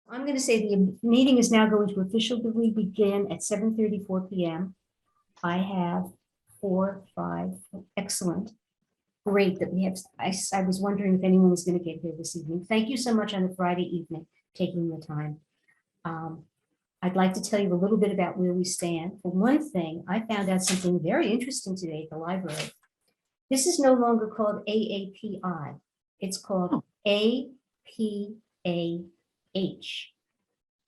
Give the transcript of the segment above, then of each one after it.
I'm going to say the meeting is now going to officially begin at 7:34 p.m. I have 4, 5, excellent. Great that we have, I was wondering if anyone was going to get here this evening. Thank you so much on a Friday evening, taking the time. I'd like to tell you a little bit about where we stand. For one thing, I found out something very interesting today at the library. This is no longer called AAPI. It's called APAH,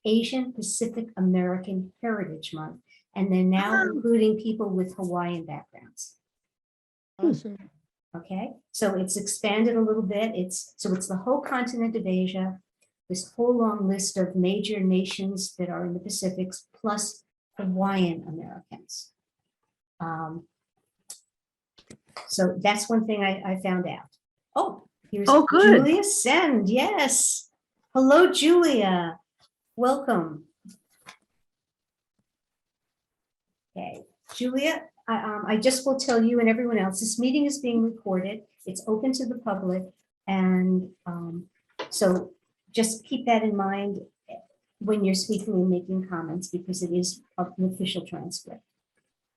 Asian Pacific American Heritage Month. And they're now including people with Hawaiian backgrounds. Awesome. Okay, so it's expanded a little bit. It's the whole continent of Asia, this whole long list of major nations that are in the Pacifics, plus Hawaiian Americans. So that's one thing I found out. Oh, here's good. Julia Send. Yes. Hello, Julia. Welcome. Okay, Julia, I just will tell you and everyone else, this meeting is being recorded. It's open to the public. And so just keep that in mind when you're speaking and making comments, because it is an official transcript.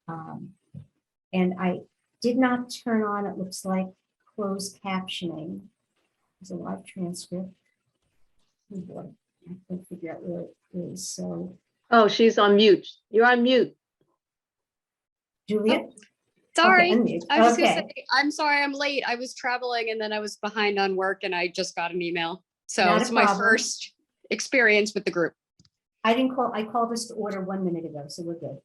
And I did not turn on, it looks like, closed captioning. There's a live transcript. Oh boy, I can't figure out where it is. So. Oh, she's on mute. You're on mute. Julia? Sorry, Okay, I was okay. gonna say, I'm sorry I'm late. I was traveling and then I was behind on work and I just got an email. So Not a it's my problem. first experience with the group. I called this to order 1 minute ago, so we're good.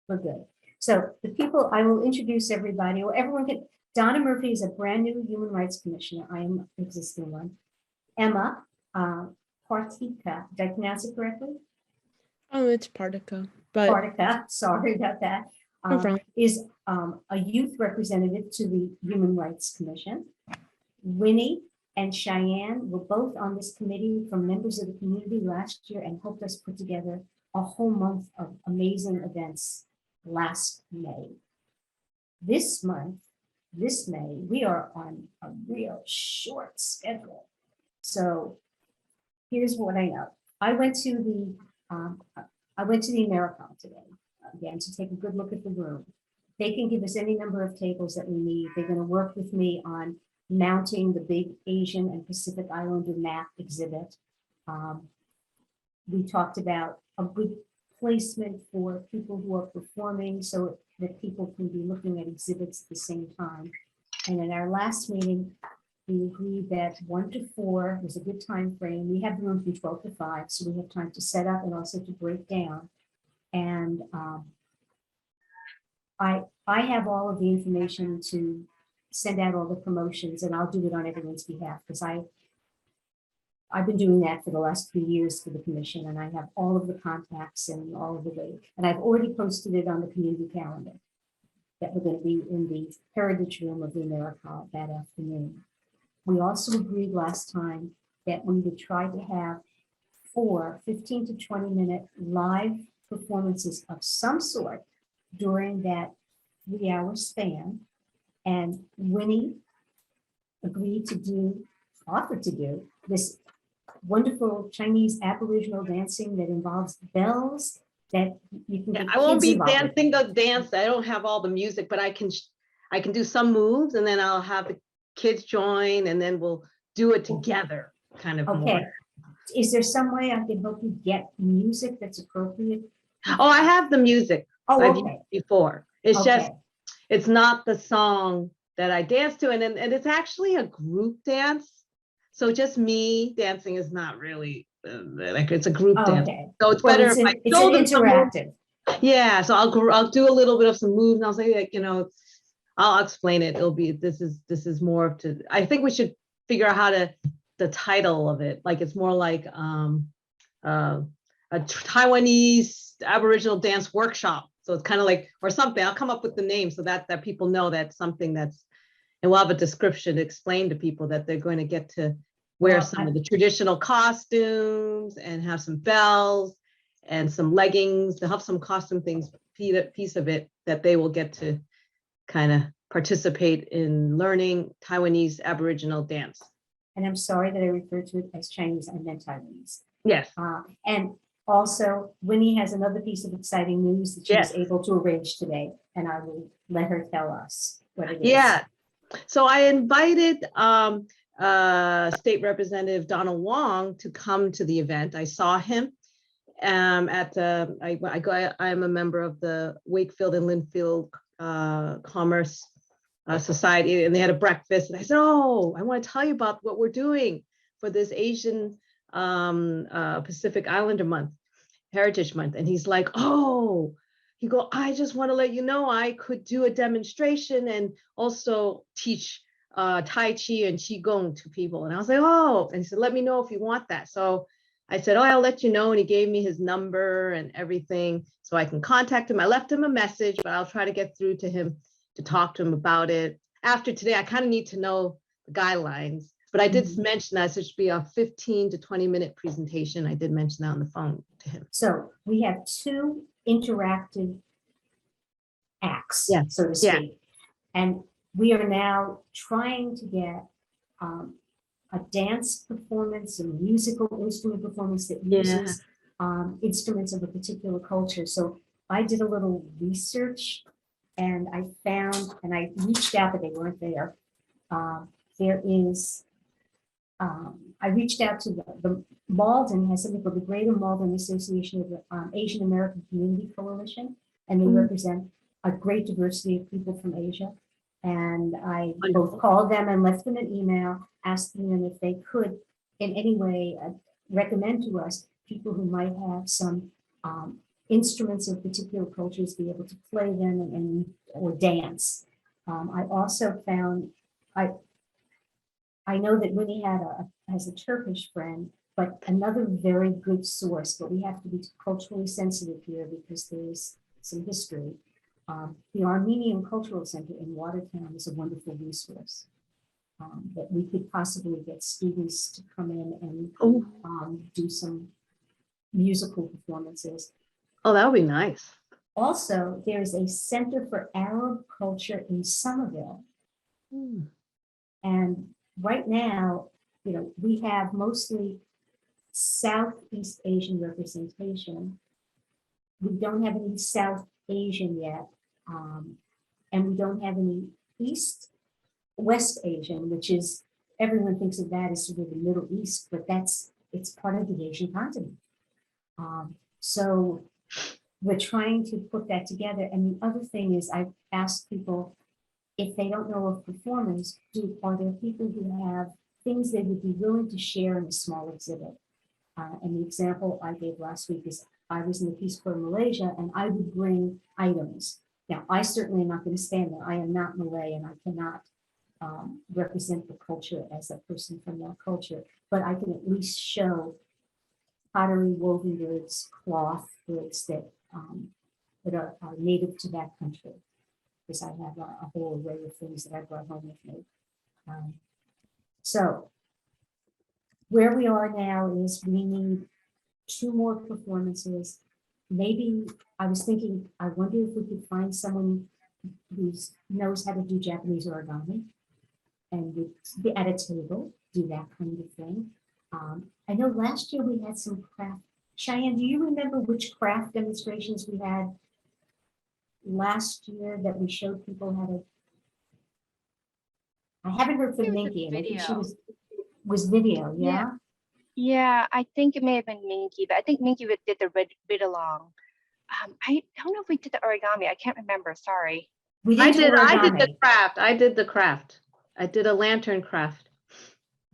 We're good. So the people, I will introduce everybody, or everyone can, Donna Murphy is a brand new Human Rights Commissioner. I am existing one. Emma Partika, did I pronounce it correctly? Oh, it's Partica, but Partika, sorry about that. No problem. Is a youth representative to the Human Rights Commission. Winnie and Cheyenne were both on this committee from members of the community last year and helped us put together a whole month of amazing events last May. This month, this May, we are on a real short schedule. So here's what I know. I went to the AmeriCon today, again, to take a good look at the room. They can give us any number of tables that we need. They're going to work with me on mounting the big Asian and Pacific Islander map exhibit. We talked about a good placement for people who are performing so that people can be looking at exhibits at the same time. And in our last meeting, we agreed that 1 to 4 was a good time frame. We have the room from 12 to 5, so we have time to set up and also to break down. And I have all of the information to send out all the promotions, and I'll do it on everyone's behalf, because I've been doing that for the last 3 years for the commission, and I have all of the contacts and all of the way. And I've already posted it on the community calendar that we're going to be in the Heritage Room of the AmeriCon that afternoon. We also agreed last time that we would try to have 4 15 to 20 minute live performances of some sort during that 3-hour span. And Winnie agreed to do, offered to do this wonderful Chinese Aboriginal dancing that involves bells that you can get I won't kids be involved dancing the dance. I don't have all the music, but I can do some moves, and then I'll have the kids join, and then we'll do it together, kind of Okay. more. Is there some way I can help you get music that's appropriate? Oh, I have the music. Oh, I've okay. used before. It's Okay. just, it's not the song that I dance to, and it's actually a group dance. So just me dancing is not really like, it's a group dance. Okay. So it's Well, better it's if an, I it's show an them some moves. interactive. Yeah, so I'll do a little bit of some moves, and I'll say, like, I'll explain it. It'll be, this is more to, I think we should figure out how to, the title of it, like it's more like a Taiwanese Aboriginal dance workshop. So it's kind of like, or something. I'll come up with the name so that people know that's something that's, and we'll have a description to explain to people that they're going to get to wear some of the traditional costumes and have some bells and some leggings. They'll have some costume things, piece of it that they will get to kind of participate in learning Taiwanese Aboriginal dance. And I'm sorry that I referred to it as Chinese. I meant Taiwanese. Yes. And also, Winnie has another piece of exciting news that she was Yes. able to arrange today, and I will let her tell us what it is. Yeah. So I invited State Representative Donald Wong to come to the event. I saw him at the, I am a member of the Wakefield and Linfield Commerce Society, and they had a breakfast. And I said, oh, I want to tell you about what we're doing for this Asian Pacific Islander month, Heritage Month. And he's like, oh, I just want to let you know I could do a demonstration and also teach Tai Chi and Qigong to people. And I was like, oh, and he said, let me know if you want that. So I said, oh, I'll let you know. And he gave me his number and everything so I can contact him. I left him a message, but I'll try to get through to him to talk to him about it. After today, I kind of need to know the guidelines, but I did mention that it should be a 15 to 20-minute presentation. I did mention that on the phone to him. So we have two interactive acts, Yeah. so to speak. And we are now trying to get a dance performance, a musical instrument performance that uses instruments of a particular culture. So I did a little research and I found, and I reached out, but they weren't there. There is, I reached out to the Malden has something called the Greater Malden Association of the Asian American Community Coalition, and they represent a great diversity of people from Asia. And I both called them and left them an email asking them if they could in any way recommend to us people who might have some instruments of particular cultures, be able to play them and or dance. I also found, I know that Winnie has a Turkish friend, but another very good source, but we have to be culturally sensitive here because there's some history. The Armenian Cultural Center in Watertown is a wonderful resource that we could possibly get students to come in and do some musical performances. Oh, that would be nice. Also, there's a Center for Arab Culture in Somerville. And right now, you know, we have mostly Southeast Asian representation. We don't have any South Asian yet. And we don't have any West Asian, which is, everyone thinks of that as sort of the Middle East, but it's part of the Asian continent. So we're trying to put that together. And the other thing is I've asked people if they don't know of performers, are there people who have things they would be willing to share in a small exhibit? And the example I gave last week is I was in the Peace Corps in Malaysia and I would bring items. Now, I certainly am not going to stand there. I am not Malay and I cannot represent the culture as a person from that culture, but I can at least show pottery, woven goods, cloth goods that are native to that country, because I have a whole array of things that I brought home with me. So where we are now is we need 2 more performances. Maybe I was thinking, I wonder if we could find someone who knows how to do Japanese origami and would be at a table, do that kind of thing. I know last year we had some craft. Cheyenne, do you remember which craft demonstrations we had last year that we showed people how to? I haven't heard from It was a Minky, and I think she video. was video, yeah? Yeah, I think it may have been Minky, but I think Minky did the read along. I don't know if we did the origami. I can't remember. Sorry. We I do did the origami. craft. I did the craft. I did a lantern craft.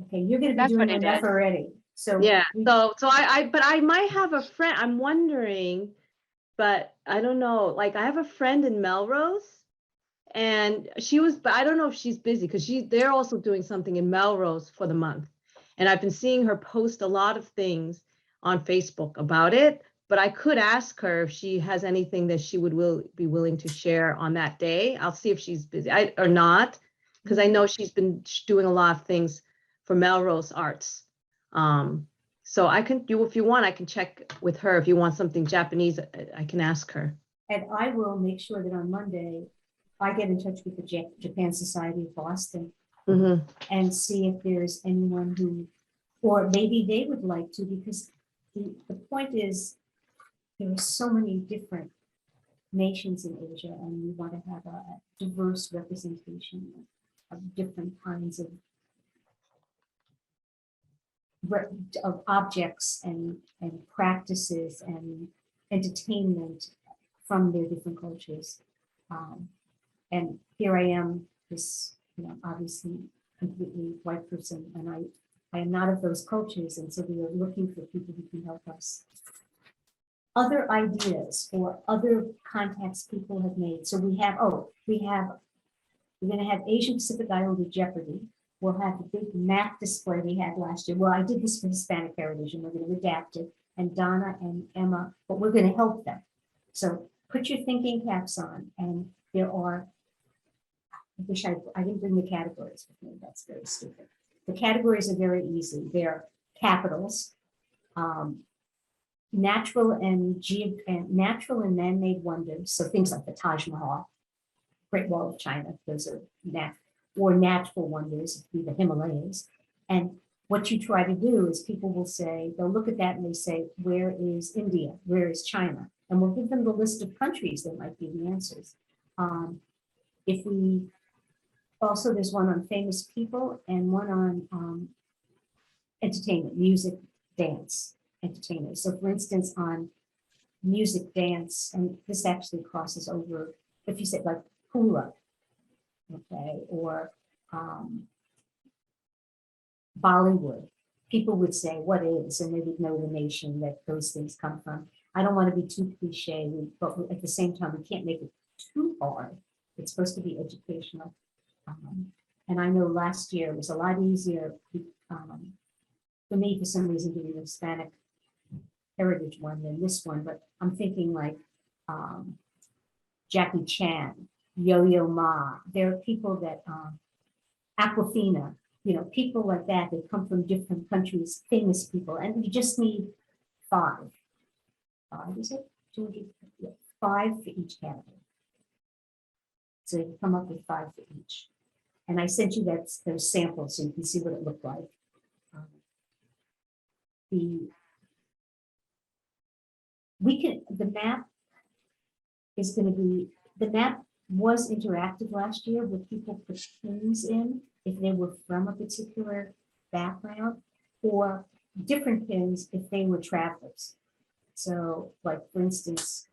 Okay, you're gonna be That's doing what it enough is. already. So Yeah. we- But I might have a friend. I'm wondering, but I don't know. Like I have a friend in Melrose, and but I don't know if she's busy because they're also doing something in Melrose for the month. And I've been seeing her post a lot of things on Facebook about it, but I could ask her if she has anything that she would be willing to share on that day. I'll see if she's busy or not, because I know she's been doing a lot of things for Melrose Arts. So I can do, if you want, I can check with her. If you want something Japanese, I can ask her. And I will make sure that on Monday, I get in touch with the Japan Society of Boston Mm-hmm. and see if there's anyone who, or maybe they would like to, because the point is, there are so many different nations in Asia, and we want to have a diverse representation of different kinds of objects and practices and entertainment from their different cultures. And here I am, this, obviously completely white person, and I am not of those cultures, and so we are looking for people who can help us. Other ideas or other contacts people have made. So we're going to have Asian Pacific Islander Jeopardy. We'll have the big map display we had last year. Well, I did this for Hispanic Heritage, and we're going to adapt it. And Donna and Emma, but we're going to help them. So put your thinking caps on, and there are, I wish I didn't bring the categories with me. That's very stupid. The categories are very easy. They're capitals, natural and man-made wonders. So things like the Taj Mahal, Great Wall of China, those are natural wonders, be the Himalayas. And what you try to do is people will say, they'll look at that and they say, where is India? Where is China? And we'll give them the list of countries that might be the answers. Also, there's one on famous people and one on entertainment, music, dance, entertainment. So for instance, on music, dance, and this actually crosses over, if you said like hula, okay, or Bollywood, people would say, what is, and they would know the nation that those things come from. I don't want to be too cliche, but at the same time, we can't make it too hard. It's supposed to be educational. And I know last year it was a lot easier for me, for some reason, doing the Hispanic Heritage one than this one, but I'm thinking like Jackie Chan, Yo-Yo Ma. There are people that, Aquafina, people like that come from different countries, famous people, and you just need 5. 5, is it? 200, yeah, 5 for each category. So you come up with 5 for each. And I sent you those samples so you can see what it looked like. The map is going to be, the map was interactive last year where people put pins in if they were from a particular background, or different pins if they were travelers. So like, for instance,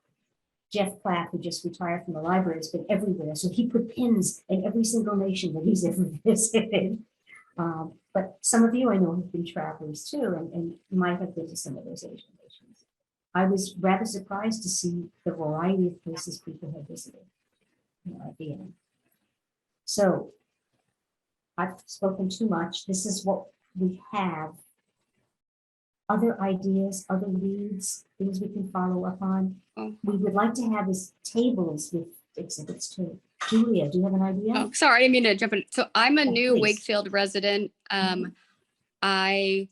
Jeff Platt, who just retired from the library, has been everywhere. So he put pins in every single nation that he's ever visited. But some of you I know have been travelers too, and might have been to some of those Asian nations. I was rather surprised to see the variety of places people have visited at the end. So I've spoken too much. This is what we have. Other ideas, other leads, things we can follow up on. We would like to have is tables with exhibits too. Julia, do you have an idea? Oh, sorry, I didn't mean to jump in. So I'm a new please. Wakefield resident. I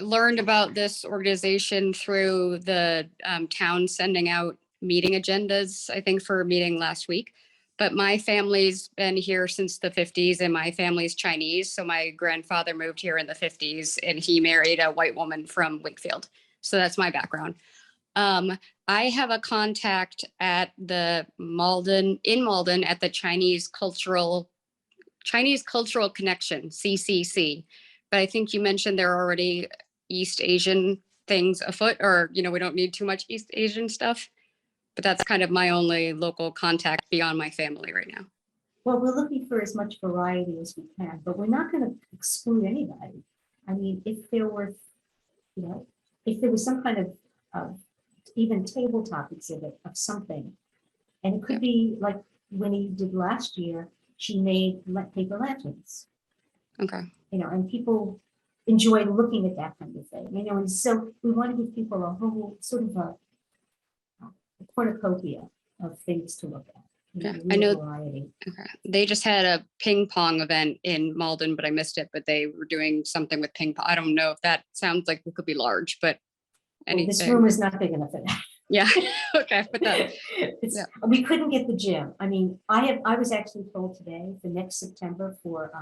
learned about this organization through the town sending out meeting agendas, I think for a meeting last week. But my family's been here since the 50s, and my family's Chinese. So my grandfather moved here in the 50s, and he married a white woman from Wakefield. So that's my background. I have a contact at the Malden at the Chinese Cultural Connection, CCC. But I think you mentioned there are already East Asian things afoot, or, we don't need too much East Asian stuff. But that's kind of my only local contact beyond my family right now. Well, we're looking for as much variety as we can, but we're not going to exclude anybody. I mean, if there were, if there was some kind of even tabletop exhibit of something, and it could be like Winnie did last year, she made paper lanterns. Okay. And people enjoy looking at that kind of thing. And so we want to give people a whole sort of a cornucopia of things to look at. Yeah, I know. Variety. Okay. They just had a ping pong event in Malden, but I missed it. But they were doing something with ping pong. I don't know if that sounds like it could be large, but anything. This room is not big enough for that. Yeah. Okay. But that. We couldn't get the gym. I mean, I was actually told today for next September for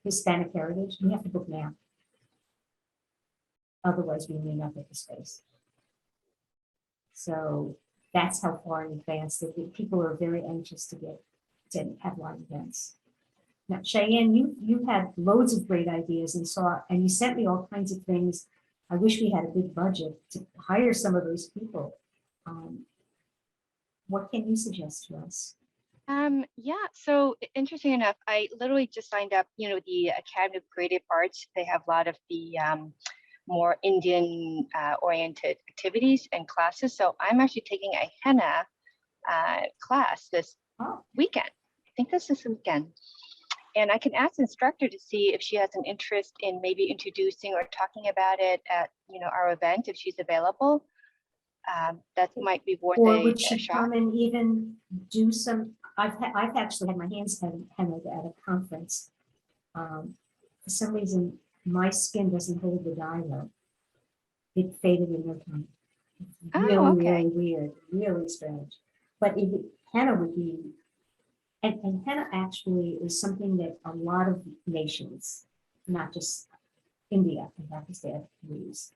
Hispanic Heritage, we have to book now. Otherwise, we may not get the space. So that's how far in advance that people are very anxious to have live events. Now, Cheyenne, you had loads of great ideas and you sent me all kinds of things. I wish we had a big budget to hire some of those people. What can you suggest to us? Yeah, so interesting enough, I literally just signed up, the Academy of Creative Arts. They have a lot of the more Indian oriented activities and classes. So I'm actually taking a henna class this weekend. I think this weekend. And I can ask the instructor to see if she has an interest in maybe introducing or talking about it at, our event, if she's available. That might be worth Or a would she shot. come and even do some, I've actually had my hands hennaed at a conference. For some reason, my skin doesn't hold the dye though. It faded in no time. Oh, Really, okay. really weird, really strange. But henna would be, and henna actually is something that a lot of nations, not just India and Pakistan, use.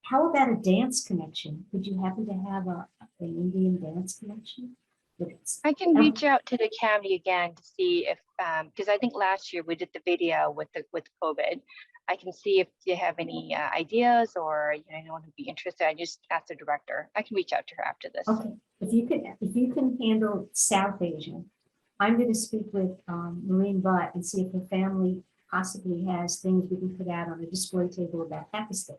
How about a dance connection? Could you happen to have an Indian dance connection? I can reach out to the county again to see if, because I think last year we did the video with COVID. I can see if they have any ideas or anyone who'd be interested. I just asked the director. I can reach out to her after this. Okay, if you can handle South Asia, I'm going to speak with Maureen Butt and see if her family possibly has things we can put out on a display table about Pakistan.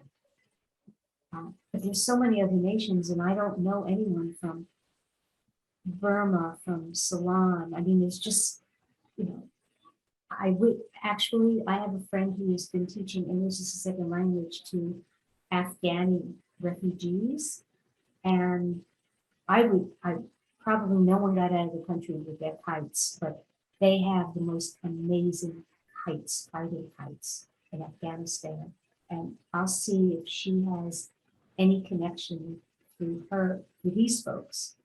But there's so many other nations, and I don't know anyone from Burma, from Ceylon. I mean, there's just, I have a friend who has been teaching English as a second language to Afghani refugees, and I probably no one got out of the country with their kites, but they have the most amazing kites, fighting kites in Afghanistan. And I'll see if she has any connection through these folks.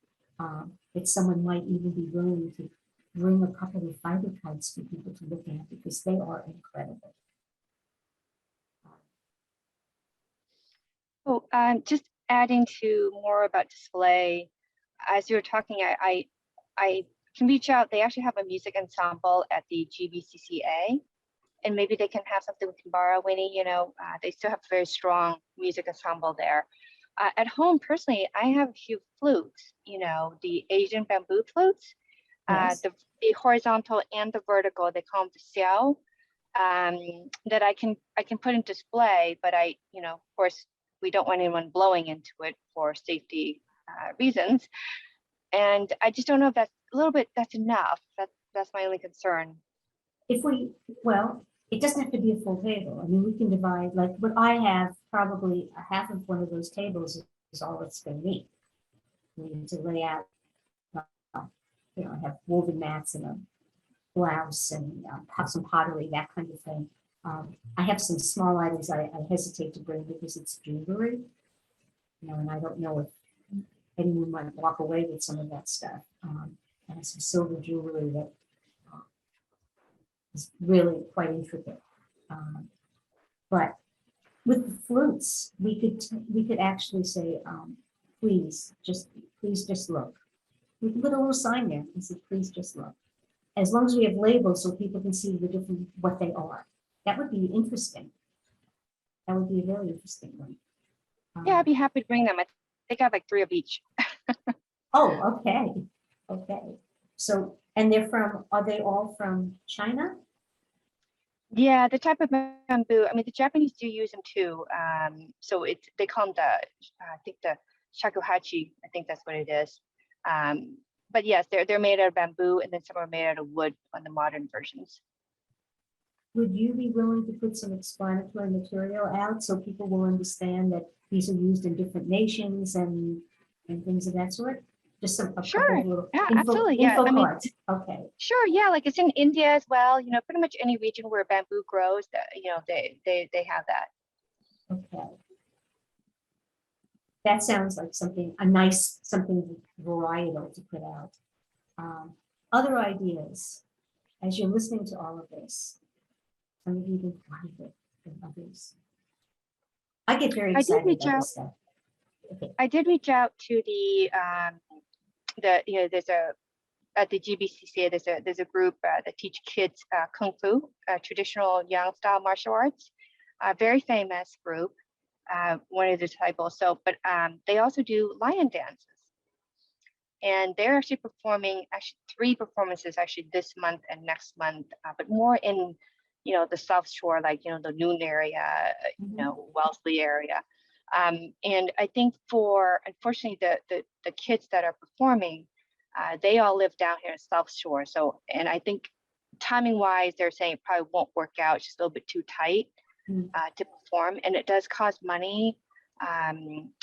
That someone might even be willing to bring a couple of fighter kites for people to look at because they are incredible. Oh, just adding to more about display. As you were talking, I can reach out. They actually have a music ensemble at the GBCCA, and maybe they can have something we can borrow, Winnie. They still have a very strong music ensemble there. At home, personally, I have a few flutes, the Asian bamboo flutes, Yes. the horizontal and the vertical, they call them the xiao, that I can put in display, but of course, we don't want anyone blowing into it for safety reasons. And I just don't know if that's enough. That's my only concern. Well, it doesn't have to be a full table. I mean, we can divide, like what I have, probably a half of one of those tables is all it's going to need. We need to lay out, I have woven mats and a blouse and have some pottery, that kind of thing. I have some small items I hesitate to bring because it's jewelry, and I don't know if anyone might walk away with some of that stuff. I have some silver jewelry that is really quite intricate. But with the flutes, we could actually say, please just look. We can put a little sign there and say, please just look. As long as we have labels so people can see what they are. That would be interesting. That would be a very interesting one. Yeah, I'd be happy to bring them. I think I have like 3 of each. Oh, okay. Okay. So, and are they all from China? Yeah, the type of bamboo. I mean, the Japanese do use them too. So they call them I think the shakuhachi. I think that's what it is. But yes, they're made out of bamboo, and then some are made out of wood on the modern versions. Would you be willing to put some explanatory material out so people will understand that these are used in different nations and things of that sort? Just Sure. Little Yeah, info, absolutely. Yeah, info I mean, cards. Okay. sure. Yeah, like it's in India as well. Pretty much any region where bamboo grows, that they have that. Okay. That sounds like something varietal to put out. Other ideas, as you're listening to all of this, some of you have been quieter than others. I get very I did excited reach about out. this stuff. Okay. I did reach out to the there's a at the GBCC there's a group that teach kids kung fu, traditional Yang style martial arts, very famous group, one of the disciples. So, but they also do lion dances, and they're actually performing 3 performances actually this month and next month, but more in the South Shore, like the Noon area, Wellesley area. And I think unfortunately, the kids that are performing, they all live down here in South Shore. So, and I think timing wise, they're saying it probably won't work out. It's just a little bit too tight to perform. And it does cost money,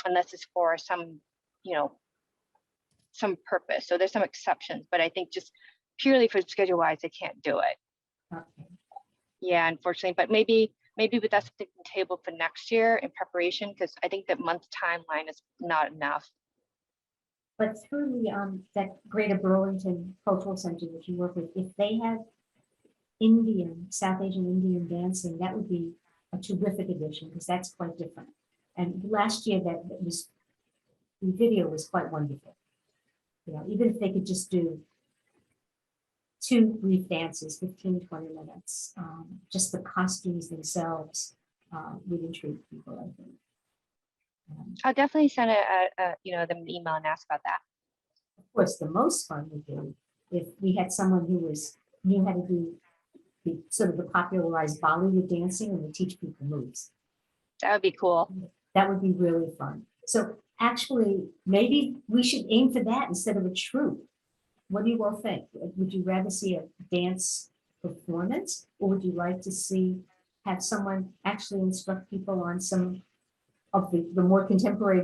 unless it's for some purpose. So there's some exceptions, but I think just purely for schedule wise, they can't do it. Okay. Yeah, unfortunately, but maybe with us at the table for next year in preparation, because I think that month timeline is not enough. But through the that Greater Burlington Cultural Center that you work with, if they had South Asian Indian dancing, that would be a terrific addition, because that's quite different. And last year the video was quite wonderful. Even if they could just do 2 brief dances, 15, 20 minutes, just the costumes themselves would intrigue people, I think. I'll definitely send them an email and ask about that. Of course, the most fun would be if we had someone who knew how to do the popularized Bollywood dancing and would teach people moves. That would be cool. That would be really fun. So actually, maybe we should aim for that instead of a troupe. What do you all think? Would you rather see a dance performance, or would you like to have someone actually instruct people on some of the more contemporary,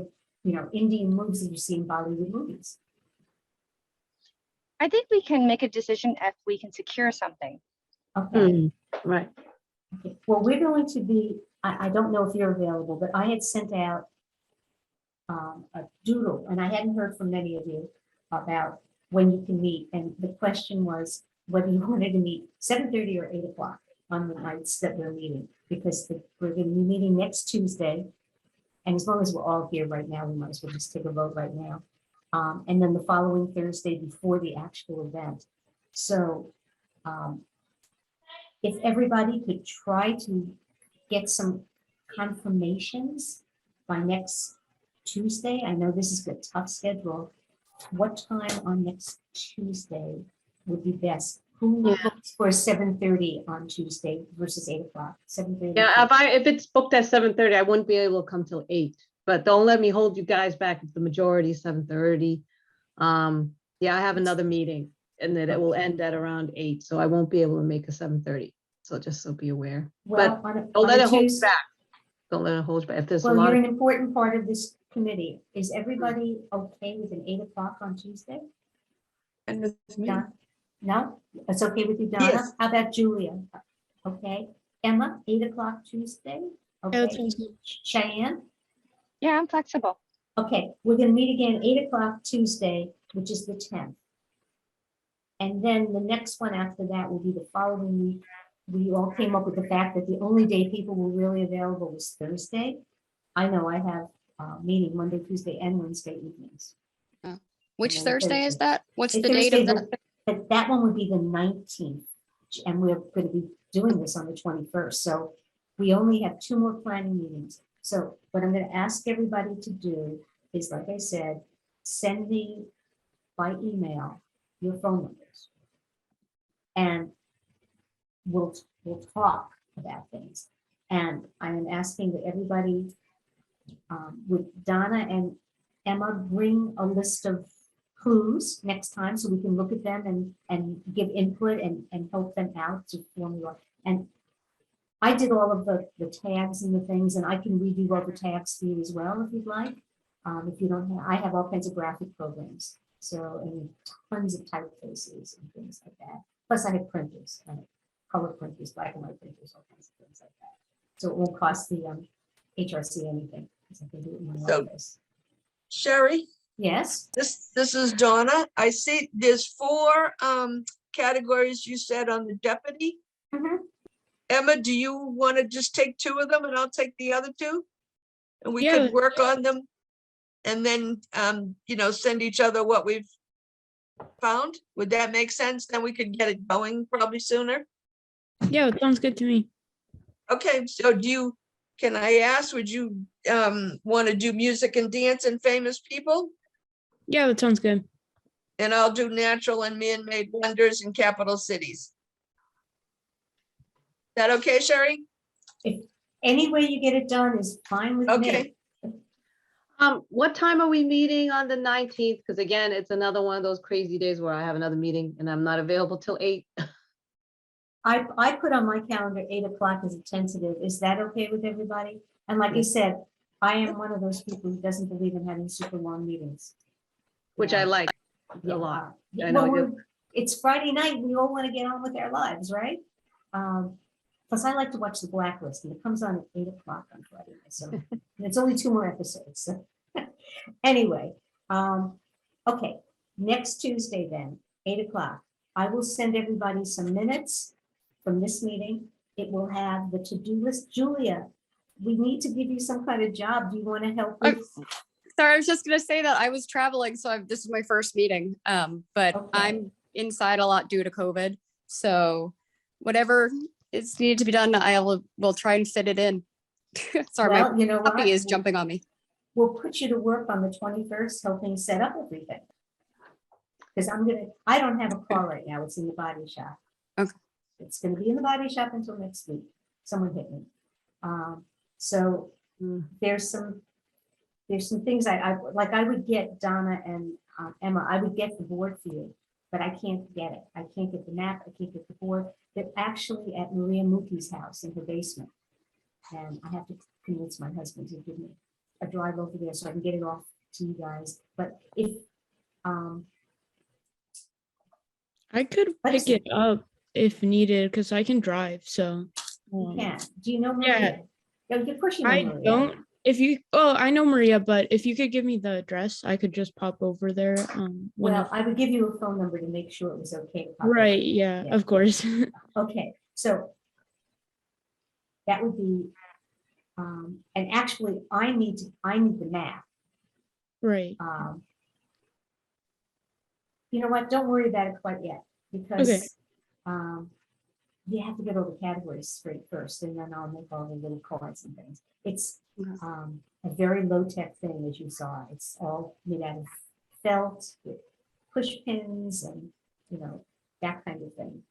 Indian moves that you see in Bollywood movies? I think we can make a decision if we can secure something. Okay. Right. Okay. Well, we're going to be, I don't know if you're available, but I had sent out a doodle, and I hadn't heard from many of you about when you can meet. And the question was whether you wanted to meet 7:30 or 8 o'clock on the nights that we're meeting, because we're going to be meeting next Tuesday. And as long as we're all here right now, we might as well just take a vote right now. And then the following Thursday before the actual event. So if everybody could try to get some confirmations by next Tuesday. I know this is a tough schedule. What time on next Tuesday would be best? Who looks for 7:30 on Tuesday versus 8 o'clock? 7:30. Yeah, if it's booked at 7:30, I wouldn't be able to come till 8. But don't let me hold you guys back if the majority is 7:30. Yeah, I have another meeting, and then it will end at around 8, so I won't be able to make a 7:30. So just so be aware. Well, But don't let it hold you back. Don't let it hold you back. If there's a well, lot you're of an important part of this committee. Is everybody okay with an 8 o'clock on Tuesday? And with me. Donna? No, it's okay with you, Donna? Yes. How about Julia? Okay, Emma, 8 o'clock Tuesday? Yeah, that Okay, sounds good. Cheyenne? Yeah, I'm flexible. Okay, we're gonna meet again 8 o'clock Tuesday, which is the 10th. And then the next one after that will be the following week. We all came up with the fact that the only day people were really available was Thursday. I know I have a meeting Monday, Tuesday, and Wednesday evenings. Which then Thursday is Thursday. that? What's It's the date Thursday, of that? But that one would be the 19th, and we're going to be doing this on the 21st. So we only have 2 more planning meetings. So what I'm going to ask everybody to do is, like I said, send me by email your phone numbers, and we'll talk about things. And I am asking that everybody, with Donna and Emma, bring a list of clues next time so we can look at them and give input and help them out to formula. And I did all of the tags and the things, and I can redo all the tags for you as well if you'd like. If you don't have, I have all kinds of graphic programs, so, and tons of typefaces and things like that. Plus I have printers, color printers, black and white printers, all kinds of things like that. So it won't cost the HRC anything, because I can do it in my So- office. Sherry, Yes, this is Donna. I see there's 4 categories you said on the deputy. Mhm. Emma, do you want to just take 2 of them and I'll take the other 2? And we Yeah. could work on them and then, send each other what we've found. Would that make sense? Then we could get it going probably sooner. Yeah, it sounds good to me. Okay, so can I ask, would you want to do music and dance and famous people? Yeah, that sounds good. And I'll do natural and man-made wonders in capital cities. Is that okay, Sherry? Any way you get it done is fine with me. Okay. What time are we meeting on the 19th? Because again, it's another one of those crazy days where I have another meeting and I'm not available till 8. I put on my calendar 8 o'clock as a tentative. Is that okay with everybody? And like I said, I am one of those people who doesn't believe in having super long meetings. Which I like Yeah, a lot. yeah, I know well, you- it's Friday night. We all want to get on with our lives, right? Plus, I like to watch The Blacklist, and it comes on at 8 o'clock on Friday night. So and it's only 2 more episodes. So anyway, okay, next Tuesday then, 8 o'clock. I will send everybody some minutes from this meeting. It will have the to-do list. Julia, we need to give you some kind of job. Do you want to help I'm with? Sorry, I was just gonna say that I was traveling, so this is my first meeting. But Okay. I'm inside a lot due to COVID. So whatever is needed to be done, will try and fit it in. Sorry, my Well, you know what? puppy is jumping on me. We'll put you to work on the 21st, helping set up everything. Because I don't have a car right now. It's in the body shop. Okay. It's gonna be in the body shop until next week. Someone hit me. So there's some things I would get Donna and Emma, I would get the board for you, but I can't get it. I can't get the map, I can't get the board. They're actually at Maria Muki's house in her basement. And I have to convince my husband to give me a drive over there so I can get it off to you guys. But if, I could What is pick it up if needed because I can drive. So you can, do you know Yeah. Maria? Yeah, of course you know I Maria. don't. I know Maria, but if you could give me the address, I could just pop over there. Well, I would give you a phone number to make sure it was okay. to pop over. Right. Yeah, Yeah. of course. Okay, so that would be, and actually, I need the map. Right. You know what, don't worry about it quite yet, because you have to get all the categories straight first, and then I'll make all the little cards and things. It's Okay. a very low-tech thing, as you saw. It's all made out of felt with push pins and, that kind of thing.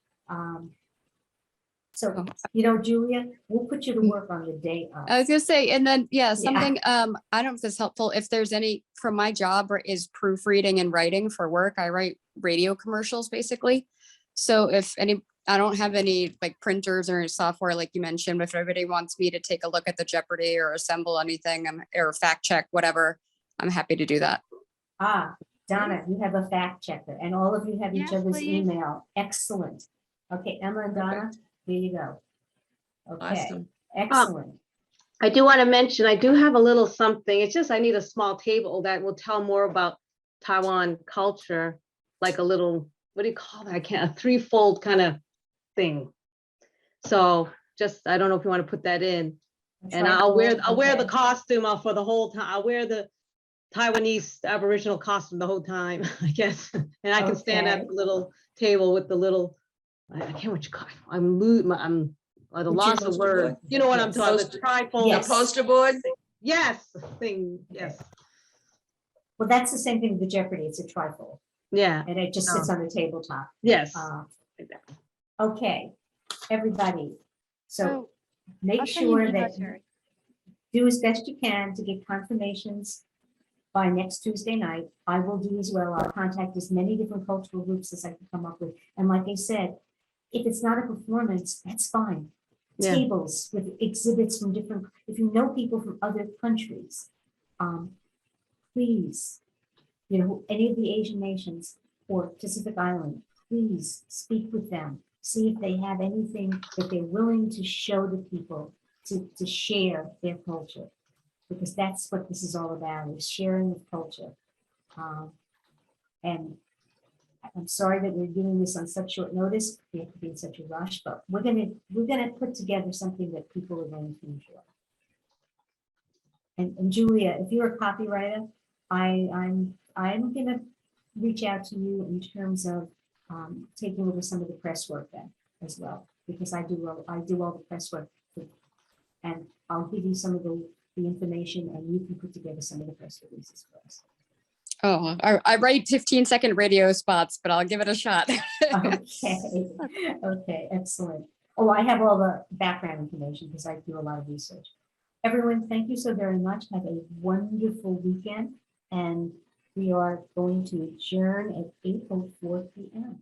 So, Oh. Julia, we'll put you to work on the day of. I was gonna say, and then, something, I don't know if this is helpful, if there's any, from my job is proofreading and writing for work, I write radio commercials basically. So I don't have any like printers or software like you mentioned, but if everybody wants me to take a look at the Jeopardy or assemble anything or fact check, whatever, I'm happy to do that. Donna, you have a fact checker, and all of you have each Yes, other's please. email. Excellent. Okay, Emma and Donna, there you go. Okay, Awesome. excellent. I do want to mention, I do have a little something. It's just I need a small table that will tell more about Taiwan culture, like a little, what do you call that? A threefold kind of thing. So just, I don't know if you want to put that in. And I'll wear the costume for the whole time. I'll wear the Taiwanese Aboriginal costume the whole time, I guess. And I can stand at the little table with the little, I can't what you call it. I'm at a With your loss of poster words. board? You know what I'm Yes. talking about, the trifold. Yes. The poster board? Yes, thing, yes, Well, that's the same thing with the Jeopardy. It's a trifold, yeah, and it just sits on the tabletop. yes. Uh, Okay, everybody. So Oh, make I'll send you an sure email, that Sherry. do as best you can to get confirmations by next Tuesday night. I will do as well. I'll contact as many different cultural groups as I can come up with. And like I said, if it's not a performance, that's fine. Yeah. Tables with exhibits from different, if you know people from other countries, please, any of the Asian nations or Pacific Island, please speak with them. See if they have anything that they're willing to show the people to share their culture, because that's what this is all about, is sharing of culture. And I'm sorry that we're doing this on such short notice. We have to be in such a rush, but we're gonna put together something that people are going to enjoy. And Julia, if you're a copywriter, I'm gonna reach out to you in terms of taking over some of the press work then as well, because I do all the press work. And I'll give you some of the information and you can put together some of the press releases for us. Oh, I write 15-second radio spots, but I'll give it a shot. Okay, okay, excellent. Oh, I have all the background information because I do a lot of research. Everyone, thank you so very much. Have a wonderful weekend. And we are going to adjourn at 8:04 p.m.